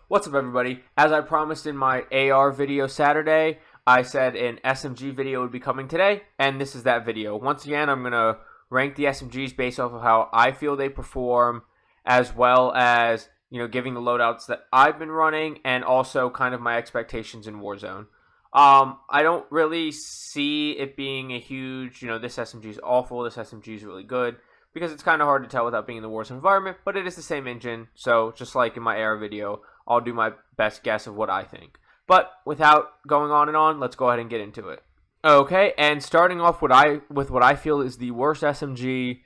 What's up, everybody? As I promised in my AR video Saturday, I said an SMG video would be coming today, and this is that video. Once again, I'm going to rank the SMGs based off of how I feel they perform, as well as, giving the loadouts that I've been running, and also kind of my expectations in Warzone. I don't really see it being a huge, this SMG is awful, this SMG is really good, because it's kind of hard to tell without being in the Warzone environment, but it is the same engine, so just like in my AR video, I'll do my best guess of what I think. But without going on and on, let's go ahead and get into it. Okay, and starting off with what I feel is the worst SMG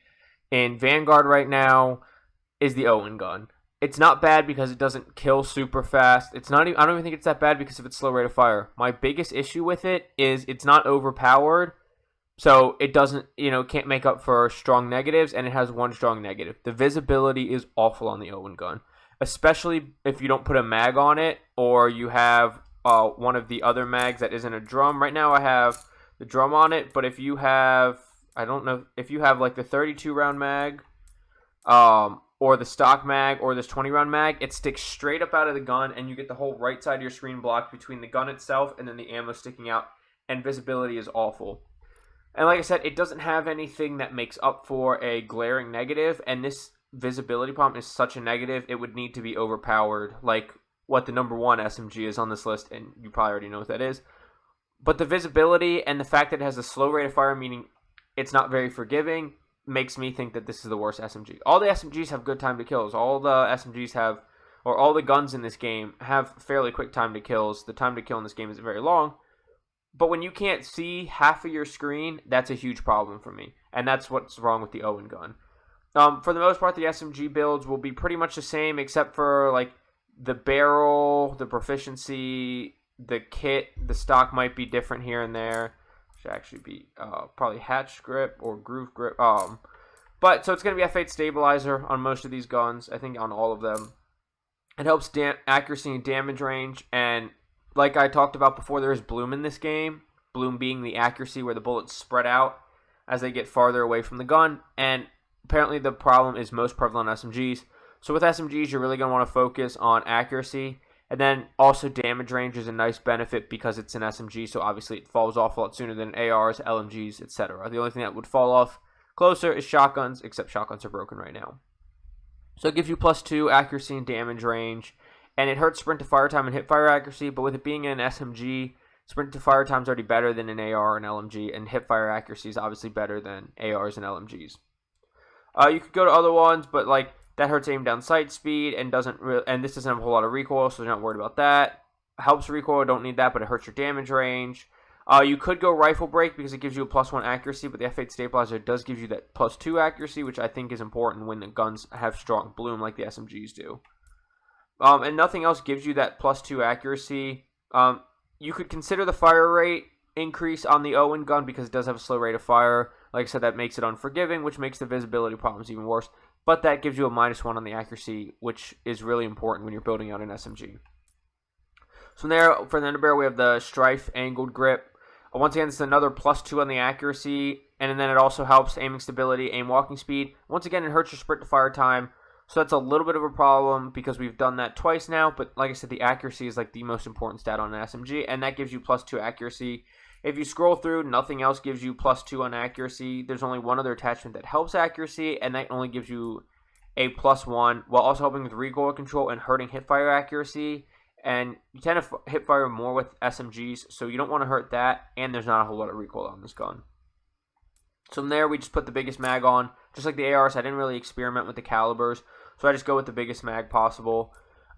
in Vanguard right now is the Owen Gun. It's not bad because it doesn't kill super fast. I don't even think it's that bad because of its slow rate of fire. My biggest issue with it is it's not overpowered, so it doesn't, can't make up for strong negatives, and it has one strong negative. The visibility is awful on the Owen Gun, especially if you don't put a mag on it, or you have one of the other mags that isn't a drum. Right now I have the drum on it, but if you have, I don't know, if you have like the 32 round mag, or the stock mag, or this 20 round mag, it sticks straight up out of the gun, and you get the whole right side of your screen blocked between the gun itself and then the ammo sticking out, and visibility is awful. And like I said, it doesn't have anything that makes up for a glaring negative, and this visibility problem is such a negative, it would need to be overpowered, like what the number one SMG is on this list, and you probably already know what that is. But the visibility and the fact that it has a slow rate of fire, meaning it's not very forgiving, makes me think that this is the worst SMG. All the SMGs have good time to kills. All the SMGs have, or all the guns in this game have fairly quick time to kills. The time to kill in this game isn't very long. But when you can't see half of your screen, that's a huge problem for me. And that's what's wrong with the Owen Gun. For the most part, the SMG builds will be pretty much the same, except for like the barrel, the proficiency, the kit, the stock might be different here and there. Should actually be probably hatch grip or groove grip. But so it's going to be F8 stabilizer on most of these guns. I think on all of them. It helps accuracy and damage range, and like I talked about before, there is bloom in this game. Bloom being the accuracy where the bullets spread out as they get farther away from the gun, and apparently the problem is most prevalent on SMGs. So with SMGs, you're really going to want to focus on accuracy. And then also damage range is a nice benefit because it's an SMG, so obviously it falls off a lot sooner than ARs, LMGs, etc. The only thing that would fall off closer is shotguns, except shotguns are broken right now. So it gives you +2 accuracy and damage range. And it hurts sprint to fire time and hip fire accuracy, but with it being an SMG, sprint to fire time is already better than an AR and LMG, and hip fire accuracy is obviously better than ARs and LMGs. You could go to other ones, but like that hurts aim down sight speed and and this doesn't have a whole lot of recoil, so you're not worried about that. Helps recoil, don't need that, but it hurts your damage range. You could go rifle break because it gives you a +1 accuracy, but the F8 stabilizer does give you that +2 accuracy, which I think is important when the guns have strong bloom like the SMGs do. And nothing else gives you that +2 accuracy. You could consider the fire rate increase on the Owen Gun because it does have a slow rate of fire. Like I said, that makes it unforgiving, which makes the visibility problems even worse. But that gives you a -1 on the accuracy, which is really important when you're building out an SMG. So there, for the underbarrel, we have the Strife angled grip. Once again, this is another +2 on the accuracy, and then it also helps aiming stability, aim walking speed. Once again, it hurts your sprint to fire time. So that's a little bit of a problem because we've done that twice now. But like I said, the accuracy is like the most important stat on an SMG, and that gives you +2 accuracy. If you scroll through, nothing else gives you +2 on accuracy. There's only one other attachment that helps accuracy, and that only gives you a +1, while also helping with recoil control and hurting hipfire accuracy. And you tend to hipfire more with SMGs, so you don't want to hurt that, and there's not a whole lot of recoil on this gun. So from there, we just put the biggest mag on. Just like the ARs, I didn't really experiment with the calibers, so I just go with the biggest mag possible.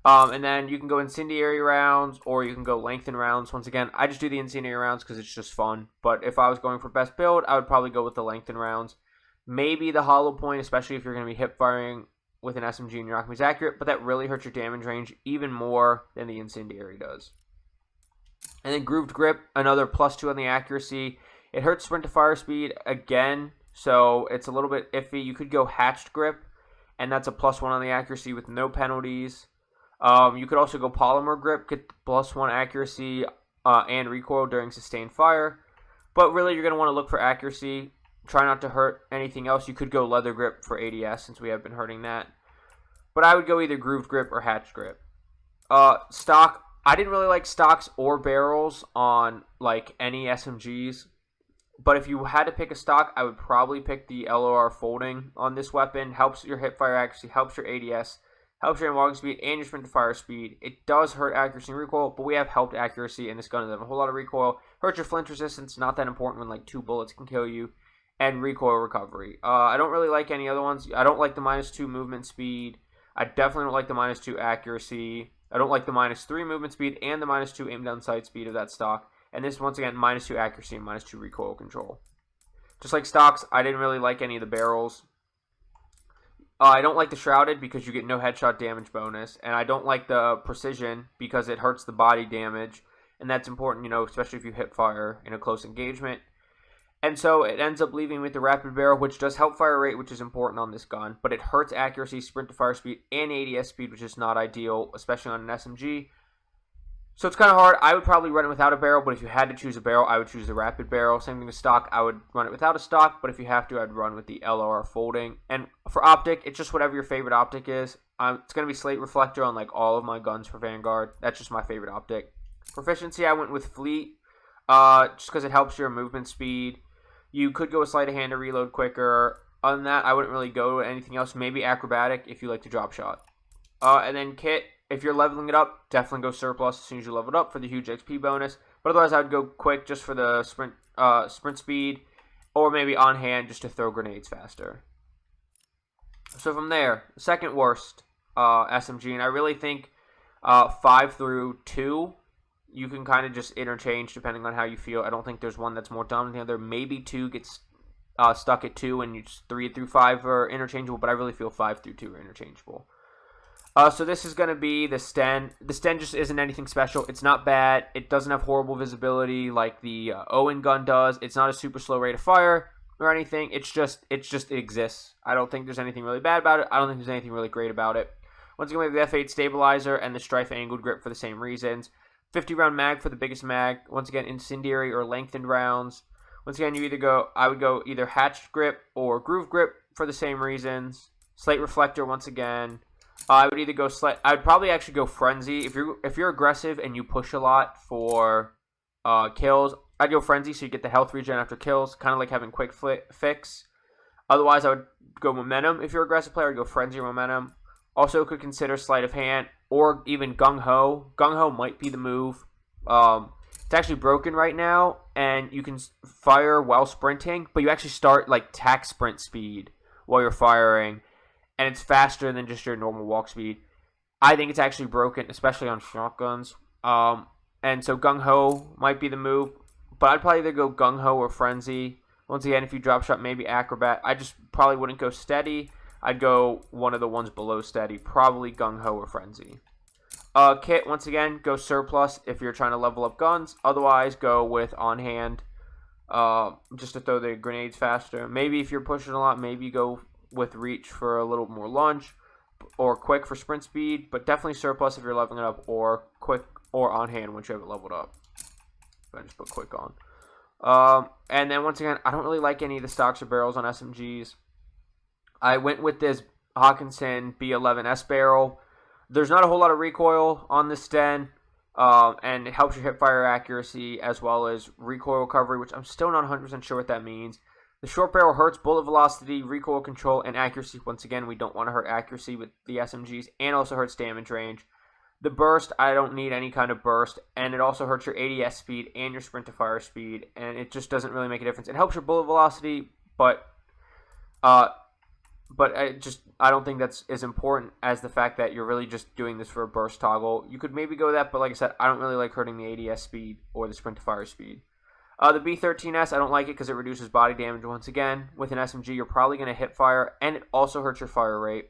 And then you can go incendiary rounds, or you can go lengthen rounds. Once again, I just do the incendiary rounds because it's just fun. But if I was going for best build, I would probably go with the lengthen rounds. Maybe the hollow point, especially if you're going to be hip firing with an SMG and you're not going to be as accurate. But that really hurts your damage range even more than the incendiary does. And then grooved grip, another +2 on the accuracy. It hurts sprint to fire speed again, so it's a little bit iffy. You could go hatched grip, and that's a +1 on the accuracy with no penalties. You could also go polymer grip, get +1 accuracy and recoil during sustained fire. But really, you're going to want to look for accuracy. Try not to hurt anything else. You could go leather grip for ADS since we have been hurting that. But I would go either grooved grip or hatched grip. Stock. I didn't really like stocks or barrels on like any SMGs. But if you had to pick a stock, I would probably pick the LOR folding on this weapon. Helps your hip fire accuracy, helps your ADS, helps your walking speed, and your sprint to fire speed. It does hurt accuracy and recoil, but we have helped accuracy, and this gun doesn't have a whole lot of recoil. Hurts your flinch resistance, not that important when like 2 bullets can kill you, and recoil recovery. I don't really like any other ones. I don't like the -2 movement speed. I definitely don't like the -2 accuracy. I don't like the -3 movement speed and the -2 aim down sight speed of that stock. And this, once again, -2 accuracy and -2 recoil control. Just like stocks, I didn't really like any of the barrels. I don't like the shrouded because you get no headshot damage bonus. And I don't like the precision because it hurts the body damage. And that's important, you know, especially if you hip fire in a close engagement. And so it ends up leaving with the rapid barrel, which does help fire rate, which is important on this gun. But it hurts accuracy, sprint to fire speed, and ADS speed, which is not ideal, especially on an SMG. So it's kind of hard. I would probably run it without a barrel, but if you had to choose a barrel, I would choose the rapid barrel. Same thing with stock. I would run it without a stock, but if you have to, I'd run with the LOR folding. And for optic, it's just whatever your favorite optic is. It's going to be slate reflector on like all of my guns for Vanguard. That's just my favorite optic. Proficiency, I went with fleet, just because it helps your movement speed. You could go with sleight of hand to reload quicker. Other than that, I wouldn't really go with anything else. Maybe acrobatic if you like to drop shot. And then kit. If you're leveling it up, definitely go surplus as soon as you level it up for the huge XP bonus. But otherwise, I would go quick just for the sprint speed, or maybe on hand just to throw grenades faster. So from there, second worst SMG, and I really think 5 through 2, you can kind of just interchange depending on how you feel. I don't think there's one that's more dominant than the other. Maybe 2 gets stuck at 2, and 3 through 5 are interchangeable, but I really feel 5 through 2 are interchangeable. So this is going to be the Sten. The Sten just isn't anything special. It's not bad. It doesn't have horrible visibility like the Owen Gun does. It's not a super slow rate of fire or anything. It exists. I don't think there's anything really bad about it. I don't think there's anything really great about it. Once again, we have the F8 stabilizer and the Strife angled grip for the same reasons. 50 round mag for the biggest mag. Once again, incendiary or lengthened rounds. Once again, I would go either hatched grip or groove grip for the same reasons. Slate reflector once again. I would either go I would probably actually go frenzy if you're aggressive and you push a lot for kills. I'd go frenzy so you get the health regen after kills, kind of like having quick fix. Otherwise, I would go momentum if you're an aggressive player. I'd go frenzy or momentum. Also, could consider sleight of hand or even gung ho. Gung ho might be the move. It's actually broken right now, and you can fire while sprinting, but you actually start like tack sprint speed while you're firing. And it's faster than just your normal walk speed. I think it's actually broken, especially on shotguns. And so Gung Ho might be the move. But I'd probably either go Gung Ho or Frenzy. Once again, if you drop shot, maybe Acrobat. I just probably wouldn't go Steady. I'd go one of the ones below Steady. Probably Gung Ho or Frenzy. Kit, once again, go Surplus if you're trying to level up guns. Otherwise, go with On Hand. Just to throw the grenades faster. Maybe if you're pushing a lot, maybe go with reach for a little more launch, or quick for sprint speed, but definitely surplus if you're leveling it up, or quick or on hand once you have it leveled up. I just put quick on. And then once again, I don't really like any of the stocks or barrels on SMGs. I went with this Hawkinson B11S barrel. There's not a whole lot of recoil on this Sten, and it helps your hip fire accuracy as well as recoil recovery, which I'm still not 100% sure what that means. The short barrel hurts bullet velocity, recoil control, and accuracy. Once again, we don't want to hurt accuracy with the SMGs, and also hurts damage range. The burst, I don't need any kind of burst, and it also hurts your ADS speed and your sprint to fire speed, and it just doesn't really make a difference. It helps your bullet velocity, but I don't think that's as important as the fact that you're really just doing this for a burst toggle. You could maybe go that, but like I said, I don't really like hurting the ADS speed or the sprint to fire speed. The B13S, I don't like it because it reduces body damage once again. With an SMG, you're probably going to hip fire, and it also hurts your fire rate.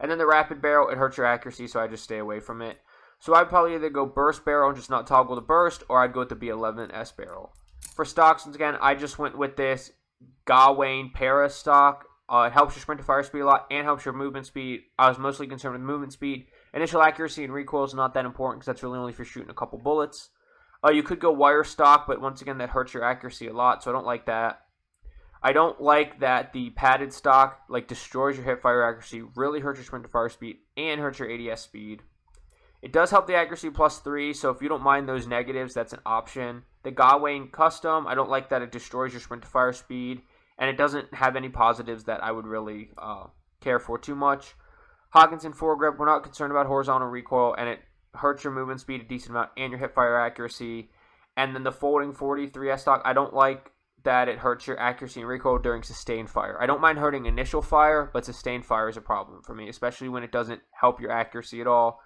And then the rapid barrel, it hurts your accuracy, so I just stay away from it. So I'd probably either go burst barrel and just not toggle the burst, or I'd go with the B11S barrel. For stocks, once again, I just went with this Gawain Paris stock. It helps your sprint to fire speed a lot and helps your movement speed. I was mostly concerned with movement speed. Initial accuracy and recoil is not that important because that's really only if you're shooting a couple bullets. You could go wire stock, but once again, that hurts your accuracy a lot, so I don't like that. I don't like that the padded stock destroys your hip fire accuracy, really hurts your sprint to fire speed, and hurts your ADS speed. It does help the accuracy +3, so if you don't mind those negatives, that's an option. The Gawain Custom, I don't like that it destroys your sprint to fire speed, and it doesn't have any positives that I would really care for too much. Hawkinson foregrip, we're not concerned about horizontal recoil, and it hurts your movement speed a decent amount and your hip fire accuracy. And then the folding 43S stock, I don't like that it hurts your accuracy and recoil during sustained fire. I don't mind hurting initial fire, but sustained fire is a problem for me, especially when it doesn't help your accuracy at all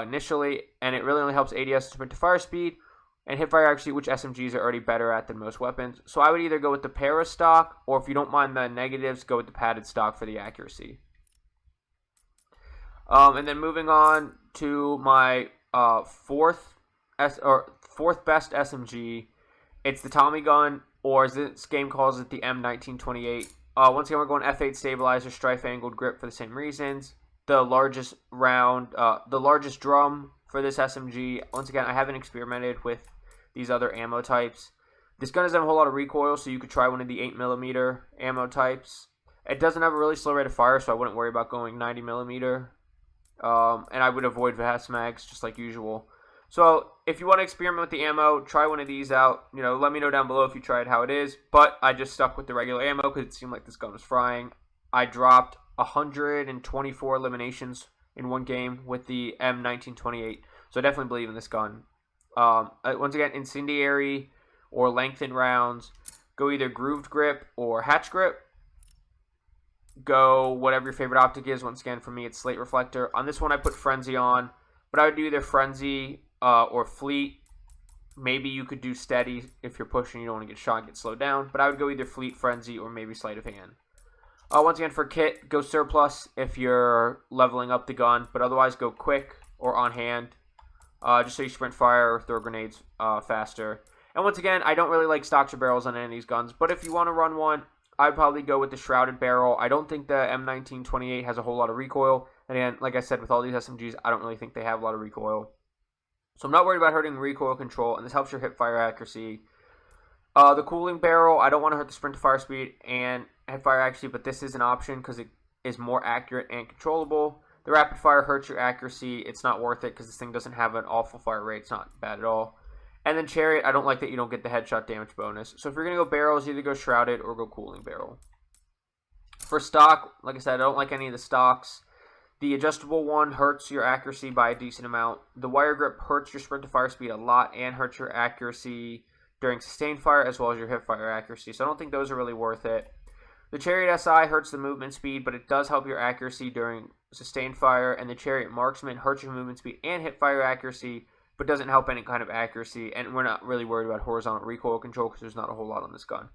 initially, and it really only helps ADS sprint to fire speed and hip fire accuracy, which SMGs are already better at than most weapons. So I would either go with the para stock, or if you don't mind the negatives, go with the padded stock for the accuracy. And then moving on to my fourth best SMG, it's the Tommy gun, or as this game calls it, the M1928. Once again, we're going F8 stabilizer, strife angled grip for the same reasons. The largest drum for this SMG. Once again, I haven't experimented with these other ammo types. This gun doesn't have a whole lot of recoil, so you could try one of the 8mm ammo types. It doesn't have a really slow rate of fire, so I wouldn't worry about going 90mm. And I would avoid VAS mags, just like usual. So if you want to experiment with the ammo, try one of these out. Let me know down below if you tried how it is. But I just stuck with the regular ammo because it seemed like this gun was frying. I dropped 124 eliminations in one game with the M1928. So I definitely believe in this gun. Once again, incendiary or lengthened rounds. Go either grooved grip or hatch grip. Go whatever your favorite optic is. Once again, for me, it's slate reflector. On this one, I put frenzy on. But I would do either frenzy or fleet. Maybe you could do steady if you're pushing. You don't want to get shot and get slowed down. But I would go either fleet, frenzy, or maybe sleight of hand. Once again, for kit, go surplus if you're leveling up the gun, but otherwise go quick or on hand, just so you sprint fire or throw grenades faster. And once again, I don't really like stocks or barrels on any of these guns, but if you want to run one, I'd probably go with the shrouded barrel. I don't think the M1928 has a whole lot of recoil, and again, like I said, with all these SMGs, I don't really think they have a lot of recoil. So I'm not worried about hurting recoil control, and this helps your hip fire accuracy. The cooling barrel, I don't want to hurt the sprint to fire speed and hip fire accuracy, but this is an option because it is more accurate and controllable. The rapid fire hurts your accuracy. It's not worth it because this thing doesn't have an awful fire rate. It's not bad at all. And then chariot, I don't like that you don't get the headshot damage bonus. So if you're going to go barrels, either go shrouded or go cooling barrel. For stock, like I said, I don't like any of the stocks. The adjustable one hurts your accuracy by a decent amount. The wire grip hurts your sprint to fire speed a lot and hurts your accuracy during sustained fire as well as your hip fire accuracy. So I don't think those are really worth it. The Chariot SI hurts the movement speed, but it does help your accuracy during sustained fire. And the Chariot Marksman hurts your movement speed and hip fire accuracy, but doesn't help any kind of accuracy. And we're not really worried about horizontal recoil control because there's not a whole lot on this gun.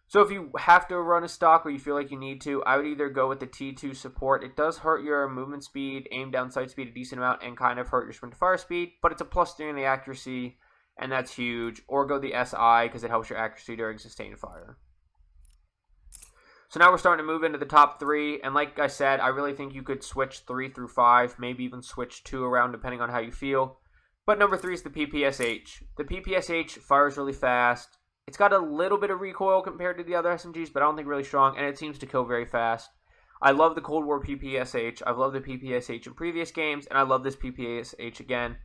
So if you have to run a stock or you feel like you need to, I would either go with the T2 support. It does hurt your movement speed, aim down sight speed a decent amount, and kind of hurt your sprint to fire speed, but it's a +3 in the accuracy, and that's huge. Or go the SI because it helps your accuracy during sustained fire. So now we're starting to move into the top 3, and like I said, I really think you could switch 3 through 5, maybe even switch 2 around depending on how you feel. But number 3 is the PPSH. The PPSH fires really fast. It's got a little bit of recoil compared to the other SMGs, but I don't think really strong, and it seems to kill very fast. I love the Cold War PPSH. I've loved the PPSH in previous games, and I love this PPSH again.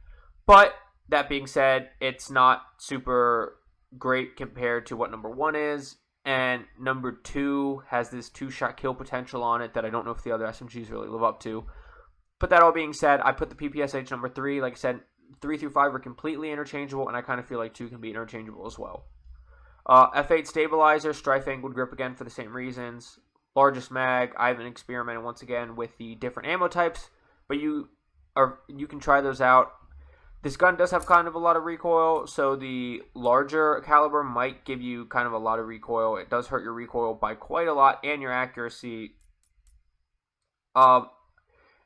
But that being said, it's not super great compared to what number 1 is. And number 2 has this 2-shot kill potential on it that I don't know if the other SMGs really live up to. But that all being said, I put the PPSH number 3. Like I said, 3 through 5 are completely interchangeable, and I kind of feel like 2 can be interchangeable as well. F8 stabilizer, strife angled grip again for the same reasons. Largest mag, I haven't experimented once again with the different ammo types, but you can try those out. This gun does have kind of a lot of recoil, so the larger caliber might give you kind of a lot of recoil. It does hurt your recoil by quite a lot and your accuracy. And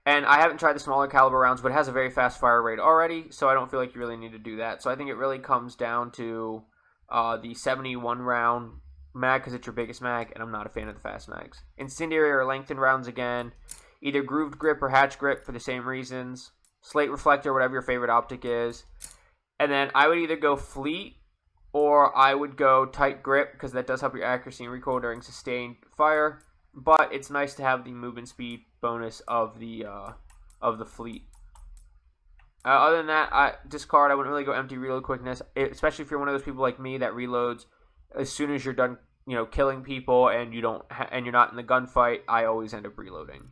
I haven't tried the smaller caliber rounds, but it has a very fast fire rate already, so I don't feel like you really need to do that. So I think it really comes down to the 71 round mag because it's your biggest mag, and I'm not a fan of the fast mags. Incendiary or lengthened rounds again, either grooved grip or hatch grip for the same reasons. Slate reflector, whatever your favorite optic is. And then I would either go fleet or I would go tight grip because that does help your accuracy and recoil during sustained fire. But it's nice to have the movement speed bonus of the fleet. Other than that, discard. I wouldn't really go empty reload quickness, especially if you're one of those people like me that reloads as soon as you're done, killing people and and you're not in the gunfight. I always end up reloading.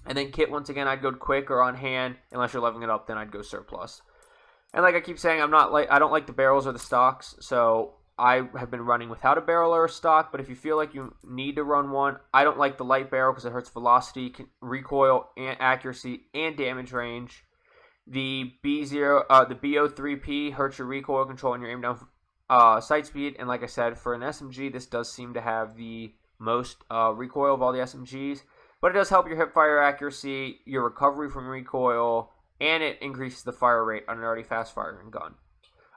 And then kit, once again, I'd go quick or on hand. Unless you're leveling it up, then I'd go surplus. And like I keep saying, I don't like the barrels or the stocks, so I have been running without a barrel or a stock. But if you feel like you need to run one, I don't like the light barrel because it hurts velocity, recoil, and accuracy, and damage range. The BO3P hurts your recoil control and your aim down sight speed. And like I said, for an SMG, this does seem to have the most recoil of all the SMGs. But it does help your hip fire accuracy, your recovery from recoil, and it increases the fire rate on an already fast firing gun.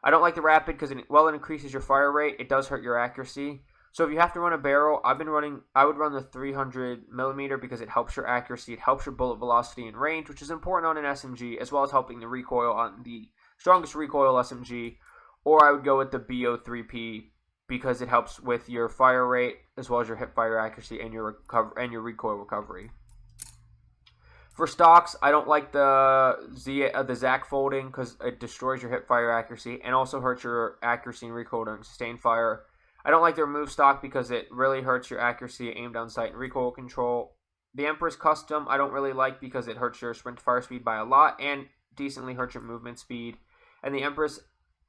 I don't like the rapid because while it increases your fire rate, it does hurt your accuracy. So if you have to run a barrel, I would run the 300 millimeter because it helps your accuracy, it helps your bullet velocity and range, which is important on an SMG, as well as helping the recoil on the strongest recoil SMG. Or I would go with the BO3P because it helps with your fire rate as well as your hip fire accuracy and your recoil recovery. For stocks, I don't like the ZAC folding because it destroys your hip fire accuracy and also hurts your accuracy and recoil during sustained fire. I don't like the remove stock because it really hurts your accuracy, aim down sight, and recoil control. The Empress Custom I don't really like because it hurts your sprint to fire speed by a lot and decently hurts your movement speed. And the Empress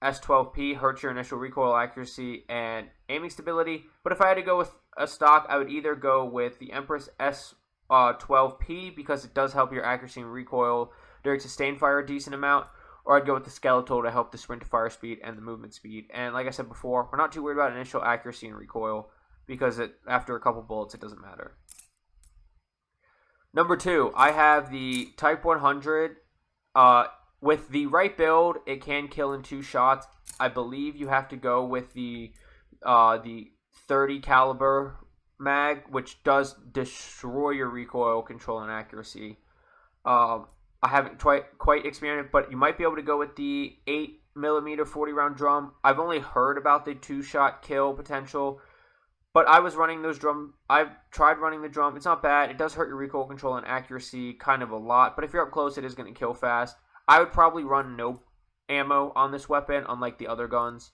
S12P hurts your initial recoil accuracy and aiming stability. But if I had to go with a stock, I would either go with the Empress S12P because it does help your accuracy and recoil during sustained fire a decent amount, or I'd go with the Skeletal to help the sprint to fire speed and the movement speed. And like I said before, we're not too worried about initial accuracy and recoil because after a couple bullets, it doesn't matter. Number 2, I have the Type 100. With the right build, it can kill in 2 shots. I believe you have to go with the 30 caliber mag, which does destroy your recoil control and accuracy. I haven't quite experienced it, but you might be able to go with the 8mm 40 round drum. I've only heard about the 2-shot kill potential, but I've tried running the drum. It's not bad. It does hurt your recoil control and accuracy kind of a lot, but if you're up close, it is going to kill fast. I would probably run no ammo on this weapon, unlike the other guns.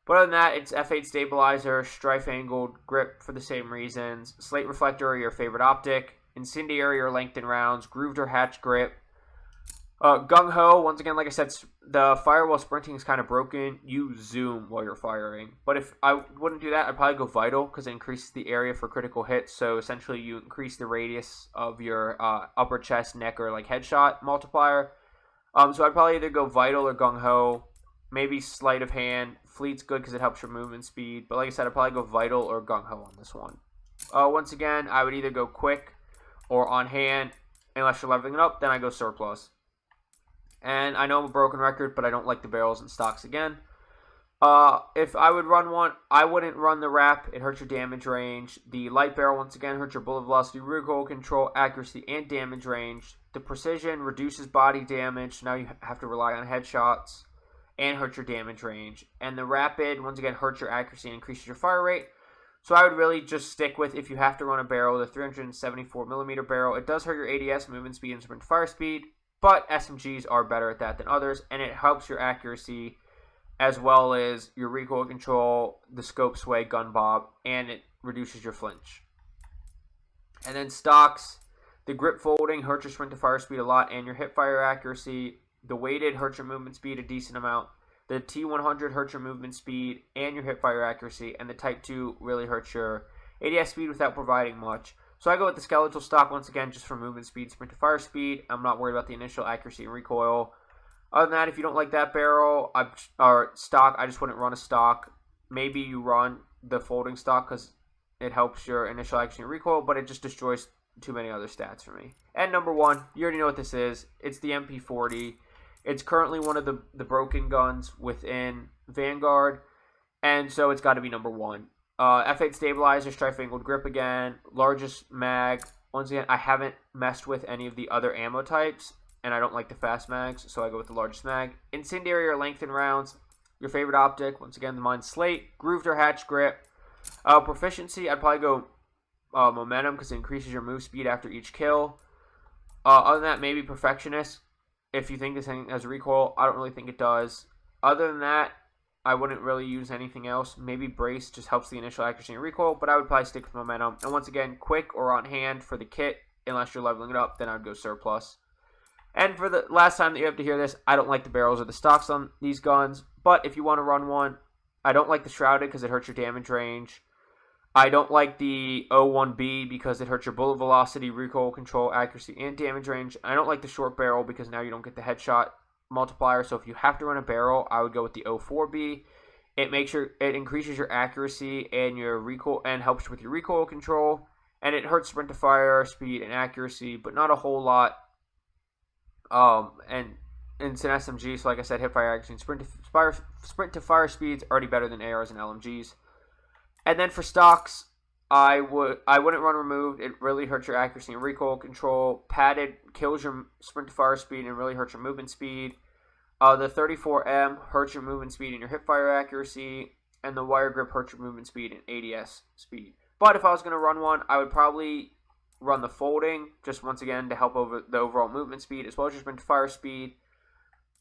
But other than that, it's F8 stabilizer, strife angled grip for the same reasons, slate reflector or your favorite optic, incendiary or lengthened rounds, grooved or hatch grip. Gung Ho, once again, like I said, the fire while sprinting is kind of broken. You zoom while you're firing. But if I wouldn't do that, I'd probably go vital because it increases the area for critical hits. So essentially, you increase the radius of your upper chest, neck, or like headshot multiplier. So I'd probably either go vital or gung ho, maybe sleight of hand. Fleet's good because it helps your movement speed, but like I said, I'd probably go vital or gung ho on this one. Once again, I would either go quick or on hand. Unless you're leveling it up, then I go surplus. And I know I'm a broken record, but I don't like the barrels and stocks again. If I would run one, I wouldn't run the wrap. It hurts your damage range. The light barrel, once again, hurts your bullet velocity, recoil control, accuracy, and damage range. The precision reduces body damage, so now you have to rely on headshots, and hurts your damage range. And the rapid, once again, hurts your accuracy and increases your fire rate. So I would really just stick with, if you have to run a barrel, the 374mm barrel. It does hurt your ADS, movement speed, and sprint fire speed, but SMGs are better at that than others, and it helps your accuracy as well as your recoil control, the scope sway, gun bob, and it reduces your flinch. And then stocks, the grip folding hurts your sprint to fire speed a lot and your hip fire accuracy. The weighted hurts your movement speed a decent amount. The T100 hurts your movement speed and your hip fire accuracy, and the Type 2 really hurts your ADS speed without providing much. So I go with the skeletal stock once again just for movement speed, sprint to fire speed. I'm not worried about the initial accuracy and recoil. Other than that, if you don't like that barrel or stock, I just wouldn't run a stock. Maybe you run the folding stock because it helps your initial accuracy and recoil, but it just destroys too many other stats for me. And number 1, you already know what this is. It's the MP40. It's currently one of the broken guns within Vanguard, and so it's got to be number 1. F8 stabilizer, strife angled grip again, largest mag. Once again, I haven't messed with any of the other ammo types, and I don't like the fast mags, so I go with the largest mag. Incendiary or lengthened rounds, your favorite optic. Once again, mine's slate, grooved or hatch grip. Proficiency, I'd probably go momentum because it increases your move speed after each kill. Other than that, maybe perfectionist. if you think this thing has recoil, I don't really think it does. Other than that, I wouldn't really use anything else. Maybe brace just helps the initial accuracy and recoil, but I would probably stick with momentum. And once again, quick or on hand for the kit, unless you're leveling it up, then I would go surplus. And for the last time that you have to hear this, I don't like the barrels or the stocks on these guns, but if you want to run one, I don't like the shrouded because it hurts your damage range. I don't like the O1B because it hurts your bullet velocity, recoil control, accuracy, and damage range. I don't like the short barrel because now you don't get the headshot multiplier. So if you have to run a barrel, I would go with the O4B. It increases your accuracy and your recoil and helps with your recoil control. And it hurts sprint to fire speed and accuracy, but not a whole lot. And it's an SMG, so like I said, hip fire accuracy and sprint to fire speed's already better than ARs and LMGs. And then for stocks, I wouldn't run removed. It really hurts your accuracy and recoil control. Padded kills your sprint to fire speed and really hurts your movement speed. The 34M hurts your movement speed and your hip fire accuracy. And the wire grip hurts your movement speed and ADS speed. But if I was going to run one, I would probably run the folding, just once again to help over the overall movement speed as well as your sprint to fire speed.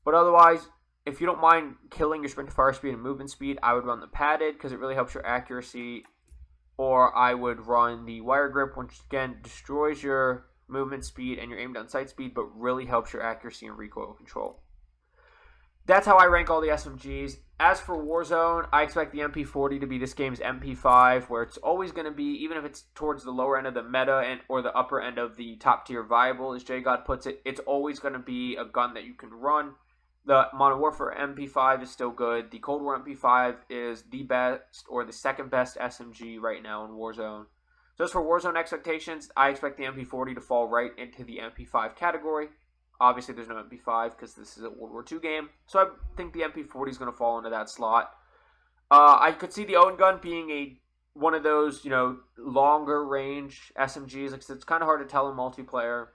But otherwise, if you don't mind killing your sprint to fire speed and movement speed, I would run the padded because it really helps your accuracy. Or I would run the wire grip, which again destroys your movement speed and your aim down sight speed, but really helps your accuracy and recoil control. That's how I rank all the SMGs. As for Warzone, I expect the MP40 to be this game's MP5, where it's always going to be, even if it's towards the lower end of the meta or the upper end of the top tier viable, as JGod puts it, it's always going to be a gun that you can run. The Modern Warfare MP5 is still good. The Cold War MP5 is the best or the second best SMG right now in Warzone. So as for Warzone expectations, I expect the MP40 to fall right into the MP5 category. Obviously, there's no MP5 because this is a World War II game. So I think the MP40 is going to fall into that slot. I could see the Owen Gun being one of those, longer range SMGs. Like, it's kind of hard to tell in multiplayer.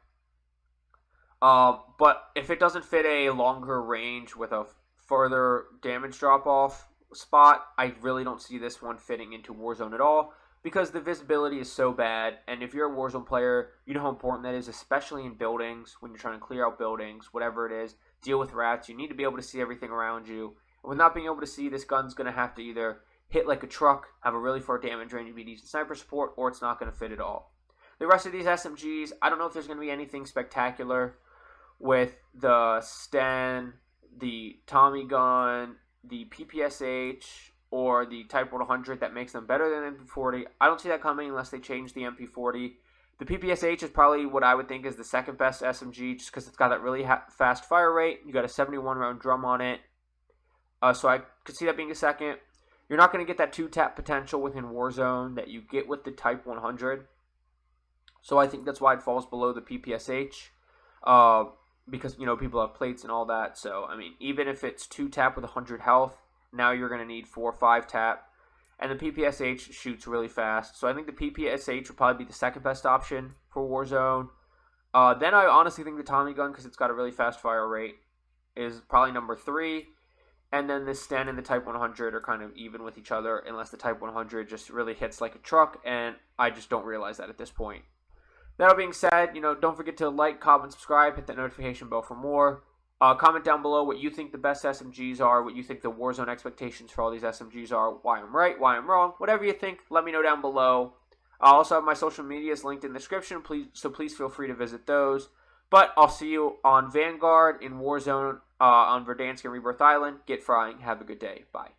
But if it doesn't fit a longer range with a further damage drop-off spot, I really don't see this one fitting into Warzone at all because the visibility is so bad. And if you're a Warzone player, you know how important that is, especially in buildings, when you're trying to clear out buildings, whatever it is, deal with rats. You need to be able to see everything around you. And with not being able to see, this gun's going to have to either hit like a truck, have a really far damage range, and be decent sniper support, or it's not going to fit at all. The rest of these SMGs, I don't know if there's going to be anything spectacular with the Sten, the Tommy gun, the PPSH, or the Type 100 that makes them better than the MP40. I don't see that coming unless they change the MP40. The PPSH is probably what I would think is the second best SMG just because it's got that really fast fire rate. You got a 71 round drum on it. So I could see that being a second. You're not going to get that 2-tap potential within Warzone that you get with the Type 100. So I think that's why it falls below the PPSH. Because, people have plates and all that. So, even if it's 2-tap with 100 health, now you're going to need 4 or 5-tap. And the PPSH shoots really fast. So I think the PPSH would probably be the second best option for Warzone. Then I honestly think the Tommy gun, because it's got a really fast fire rate, is probably number 3. And then the Sten and the Type 100 are kind of even with each other, unless the Type 100 just really hits like a truck, and I just don't realize that at this point. That all being said, don't forget to like, comment, subscribe, hit that notification bell for more. Comment down below what you think the best SMGs are, what you think the Warzone expectations for all these SMGs are, why I'm right, why I'm wrong, whatever you think, let me know down below. I also have my social medias linked in the description, so please feel free to visit those. But I'll see you on Vanguard, in Warzone, on Verdansk and Rebirth Island. Get frying. Have a good day. Bye.